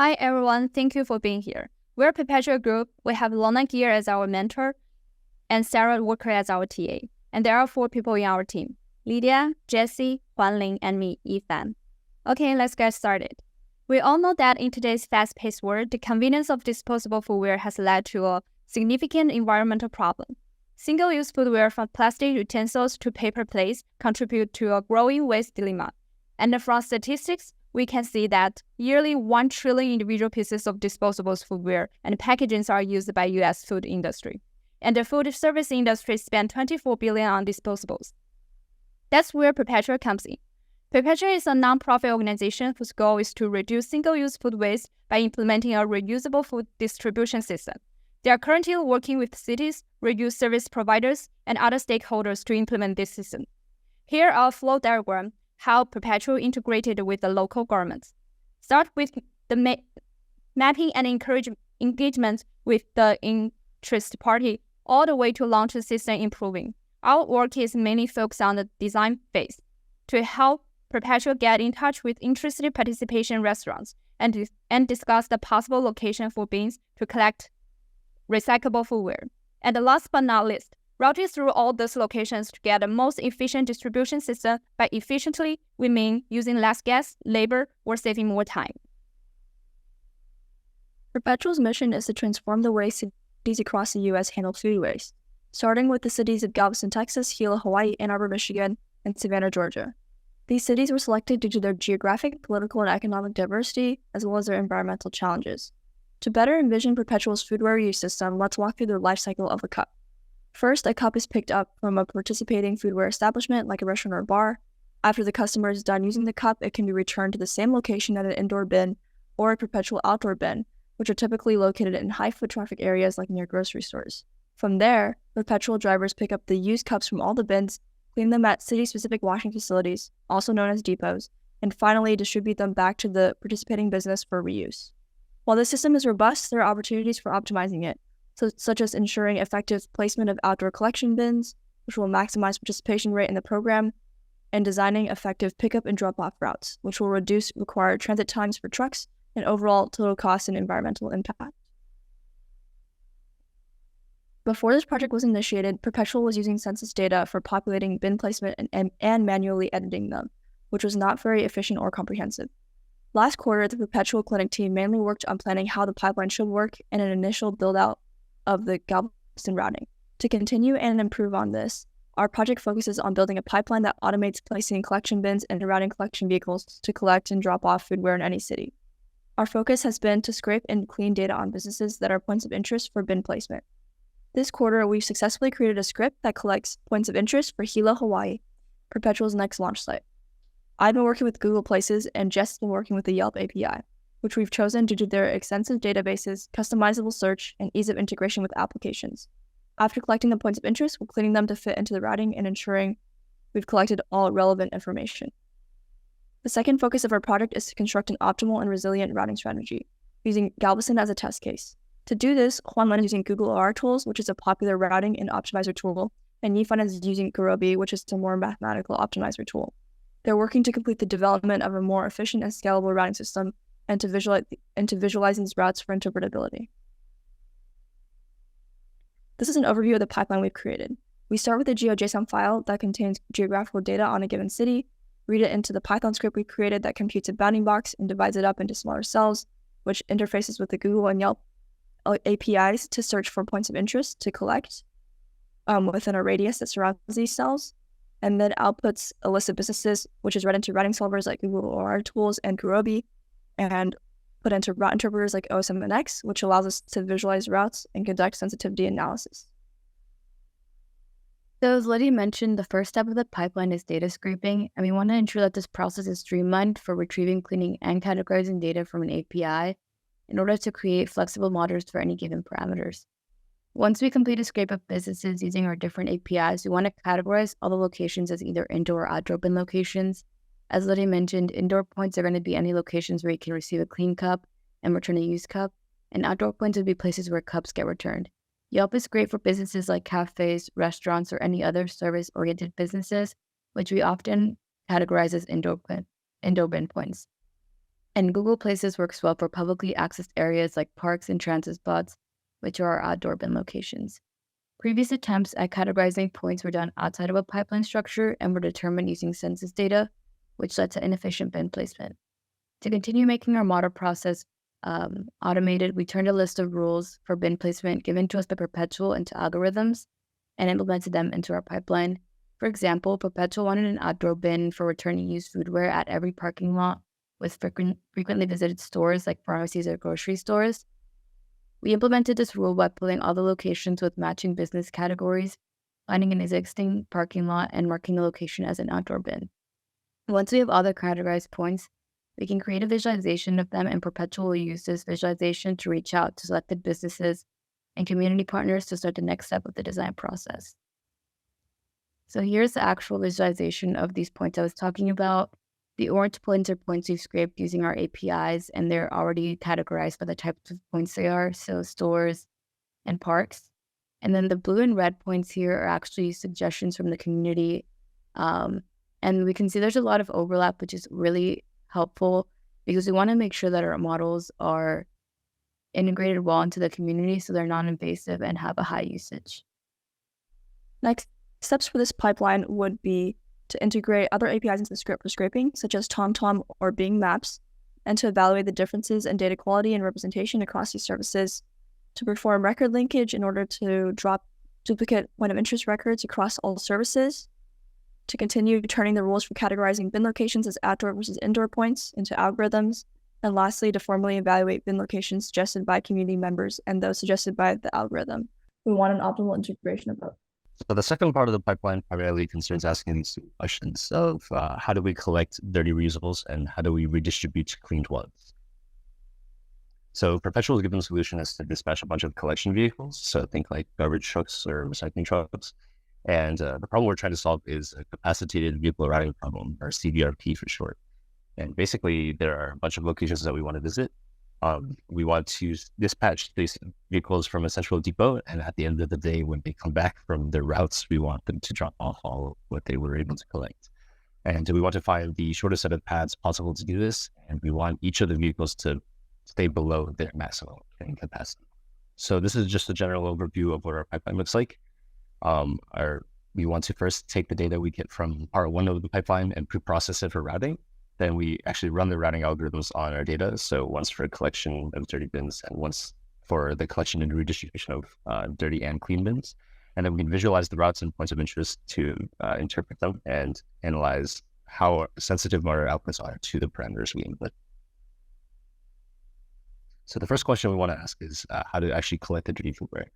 Hi everyone, thank you for being here. We're Perpetual Group. We have Lona Gear as our mentor and Sarah Walker as our TA. And there are 4 people in our team: Lydia, Jessie, Huanlin, and me, Yifan. Okay, let's get started. We all know that in today's fast-paced world, the convenience of disposable foodware has led to a significant environmental problem. Single-use foodware from plastic utensils to paper plates contribute to a growing waste dilemma. And from statistics, we can see that yearly 1 trillion individual pieces of disposable foodware and packaging are used by U.S. food industry. And the food service industry spends $24 billion on disposables. That's where Perpetual comes in. Perpetual is a non-profit organization whose goal is to reduce single-use food waste by implementing a reusable food distribution system. They are currently working with cities, reuse service providers, and other stakeholders to implement this system. Here are a flow diagram how Perpetual integrated with the local governments. Start with the mapping and encourage engagement with the interest party all the way to launch the system improving. Our work is mainly focused on the design phase to help Perpetual get in touch with interested participation restaurants and discuss the possible location for bins to collect recyclable foodware. And last but not least, routing through all those locations to get the most efficient distribution system. By efficiently, we mean using less gas, labor, or saving more time. Perpetual's mission is to transform the way cities across the U.S. handle food waste, starting with the cities of Galveston, Texas, Gila, Hawaii, Ann Arbor, Michigan, and Savannah, Georgia. These cities were selected due to their geographic, political, and economic diversity, as well as their environmental challenges. To better envision Perpetual's foodware reuse system, let's walk through the life cycle of a cup. First, a cup is picked up from a participating foodware establishment like a restaurant or bar. After the customer is done using the cup, it can be returned to the same location at an indoor bin or a Perpetual outdoor bin, which are typically located in high foot traffic areas like near grocery stores. From there, Perpetual drivers pick up the used cups from all the bins, clean them at city-specific washing facilities, also known as depots, and finally distribute them back to the participating business for reuse. While the system is robust, there are opportunities for optimizing it, such as ensuring effective placement of outdoor collection bins, which will maximize participation rate in the program, and designing effective pickup and drop-off routes, which will reduce required transit times for trucks and overall total cost and environmental impact. Before this project was initiated, Perpetual was using census data for populating bin placement and manually editing them, which was not very efficient or comprehensive. Last quarter, the Perpetual Clinic team mainly worked on planning how the pipeline should work and an initial build-out of the Galveston routing. To continue and improve on this, our project focuses on building a pipeline that automates placing collection bins and routing collection vehicles to collect and drop off foodware in any city. Our focus has been to scrape and clean data on businesses that are points of interest for bin placement. This quarter, we've successfully created a script that collects points of interest for Gila, Hawaii, Perpetual's next launch site. I've been working with Google Places, and Jess has been working with the Yelp API, which we've chosen due to their extensive databases, customizable search, and ease of integration with applications. After collecting the points of interest, we're cleaning them to fit into the routing and ensuring we've collected all relevant information. The second focus of our project is to construct an optimal and resilient routing strategy, using Galveston as a test case. To do this, Huanlin is using Google OR tools, which is a popular routing and optimizer tool, and Yifan is using Gurobi, which is a more mathematical optimizer tool. They're working to complete the development of a more efficient and scalable routing system and to visualize these routes for interpretability. This is an overview of the pipeline we've created. We start with a GeoJSON file that contains geographical data on a given city, read it into the Python script we created that computes a bounding box and divides it up into smaller cells, which interfaces with the Google and Yelp APIs to search for points of interest to collect within a radius that surrounds these cells, and then outputs a list of businesses, which is read into routing solvers like Google OR tools and Gurobi, and put into route interpreters like OSM&X, which allows us to visualize routes and conduct sensitivity analysis. So as Lydia mentioned, the first step of the pipeline is data scraping, and we want to ensure that this process is streamlined for retrieving, cleaning, and categorizing data from an API in order to create flexible models for any given parameters. Once we complete a scrape of businesses using our different APIs, we want to categorize all the locations as either indoor or outdoor bin locations. As Lydia mentioned, indoor points are going to be any locations where you can receive a clean cup and return a used cup, and outdoor points would be places where cups get returned. Yelp is great for businesses like cafes, restaurants, or any other service-oriented businesses, which we often categorize as indoor bin points. And Google Places works well for publicly accessed areas like parks and transit spots, which are our outdoor bin locations. Previous attempts at categorizing points were done outside of a pipeline structure and were determined using census data, which led to inefficient bin placement. To continue making our model process automated, we turned a list of rules for bin placement given to us by Perpetual into algorithms and implemented them into our pipeline. For example, Perpetual wanted an outdoor bin for returning used foodware at every parking lot with frequently visited stores like pharmacies or grocery stores. We implemented this rule by pulling all the locations with matching business categories, finding an existing parking lot, and marking the location as an outdoor bin. Once we have all the categorized points, we can create a visualization of them, and Perpetual will use this visualization to reach out to selected businesses and community partners to start the next step of the design process. So here's the actual visualization of these points I was talking about. The orange points are points we've scraped using our APIs, and they're already categorized by the types of points they are, so stores and parks. And then the blue and red points here are actually suggestions from the community. And we can see there's a lot of overlap, which is really helpful because we want to make sure that our models are integrated well into the community so they're non-invasive and have a high usage. Next steps for this pipeline would be to integrate other APIs into the script for scraping, such as TomTom or Bing Maps, and to evaluate the differences in data quality and representation across these services, to perform record linkage in order to drop duplicate point of interest records across all services, to continue turning the rules for categorizing bin locations as outdoor versus indoor points into algorithms, and lastly, to formally evaluate bin locations suggested by community members and those suggested by the algorithm. We want an optimal integration of both. So the second part of the pipeline primarily concerns asking these two questions of how do we collect dirty reusables and how do we redistribute cleaned ones? So Perpetual's given solution is to dispatch a bunch of collection vehicles. So think like garbage trucks or recycling trucks. And the problem we're trying to solve is a capacitated vehicle routing problem, or CVRP for short. And basically there are a bunch of locations that we want to visit. We want to dispatch these vehicles from a central depot, and at the end of the day, when they come back from their routes, we want them to drop off all what they were able to collect. And we want to find the shortest set of paths possible to do this, and we want each of the vehicles to stay below their maximum carrying capacity. So this is just a general overview of what our pipeline looks like. We want to first take the data we get from part one of the pipeline and pre-process it for routing. Then we actually run the routing algorithms on our data. So once for collection of dirty bins and once for the collection and redistribution of dirty and clean bins. And then we can visualize the routes and points of interest to interpret them and analyze how sensitive our outputs are to the parameters we input. So the first question we want to ask is how to actually collect the dirty foodware.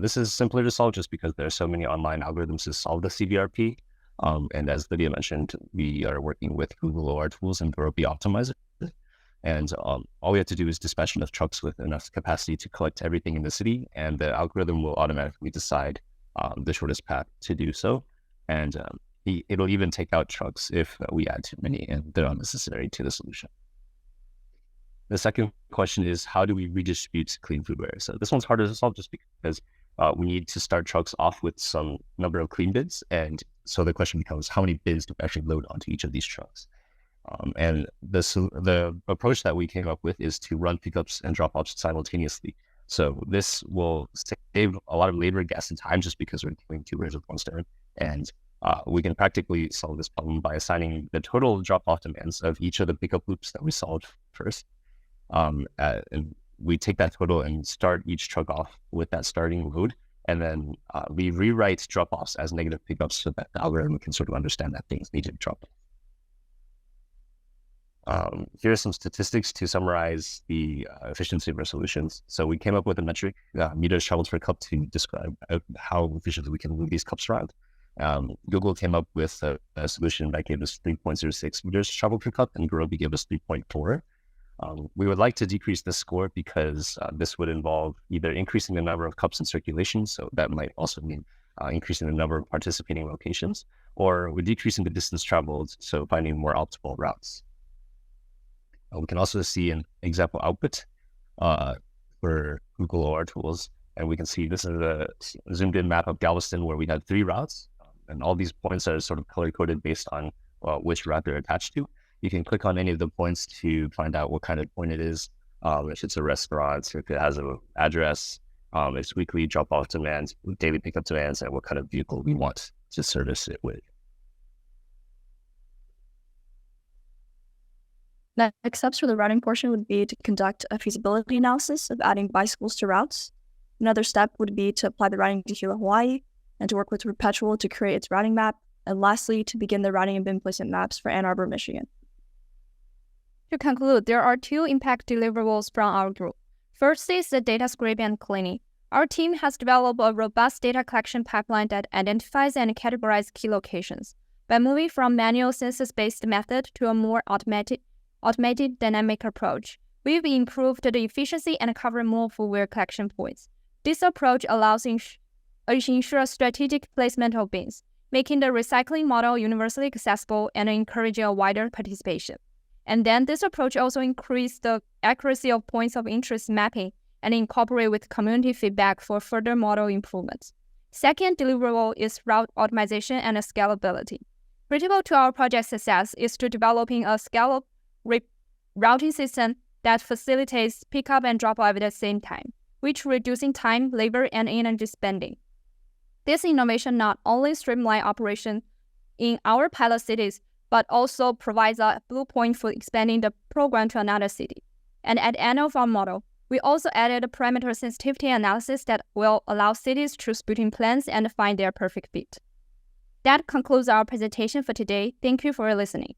This is simpler to solve just because there are so many online algorithms to solve the CVRP. And as Lydia mentioned, we are working with Google OR tools and Ruby Optimizer. And all we have to do is dispatch enough trucks with enough capacity to collect everything in the city, and the algorithm will automatically decide the shortest path to do so. And it'll even take out trucks if we add too many and they're unnecessary to the solution. The second question is, how do we redistribute clean foodware? So this one's harder to solve just because we need to start trucks off with some number of clean bins. And so the question becomes, how many bins do we actually load onto each of these trucks? And the approach that we came up with is to run pickups and drop-offs simultaneously. So this will save a lot of labor, gas, and time just because we're doing two rows with one stern. And we can practically solve this problem by assigning the total drop-off demands of each of the pickup loops that we solved first. And we take that total and start each truck off with that starting load. And then we rewrite drop-offs as negative pickups so that the algorithm can sort of understand that things need to be dropped off. Here are some statistics to summarize the efficiency of our solutions. So we came up with a metric, meters traveled per cup, to describe how efficiently we can move these cups around. Google came up with a solution that gave us 3.06 meters traveled per cup, and Gurobi gave us 3.4. We would like to decrease this score because this would involve either increasing the number of cups in circulation, so that might also mean increasing the number of participating locations, or we're decreasing the distance traveled, so finding more optimal routes. We can also see an example output for Google OR tools, and we can see this is a zoomed in map of Galveston where we had 3 routes, and all these points are sort of color coded based on which route they're attached to. You can click on any of the points to find out what kind of point it is. If it's a restaurant, if it has an address, it's weekly drop-off demands, daily pickup demands, and what kind of vehicle we want to service it with. Next steps for the routing portion would be to conduct a feasibility analysis of adding bicycles to routes. Another step would be to apply the routing to Hilo, Hawaii, and to work with Perpetual to create its routing map. And lastly, to begin the routing and bin placement maps for Ann Arbor, Michigan. To conclude, there are 2 impact deliverables from our group. First is the data scraping and cleaning. Our team has developed a robust data collection pipeline that identifies and categorizes key locations. By moving from manual census-based method to a more automated dynamic approach, we've improved the efficiency and covered more Foodware collection points. This approach allows ensure strategic placement of bins, making the recycling model universally accessible and encouraging a wider participation. And then this approach also increases the accuracy of points of interest mapping and incorporate with community feedback for further model improvements. Second deliverable is route optimization and scalability. Critical to our project success is to developing a scalable routing system that facilitates pickup and drop-off at the same time, which reducing time, labor, and energy spending. This innovation not only streamlines operation in our pilot cities, but also provides a blueprint for expanding the program to another city. And at the end of our model, we also added a parameter sensitivity analysis that will allow cities to choose between plans and find their perfect fit. That concludes our presentation for today. Thank you for listening.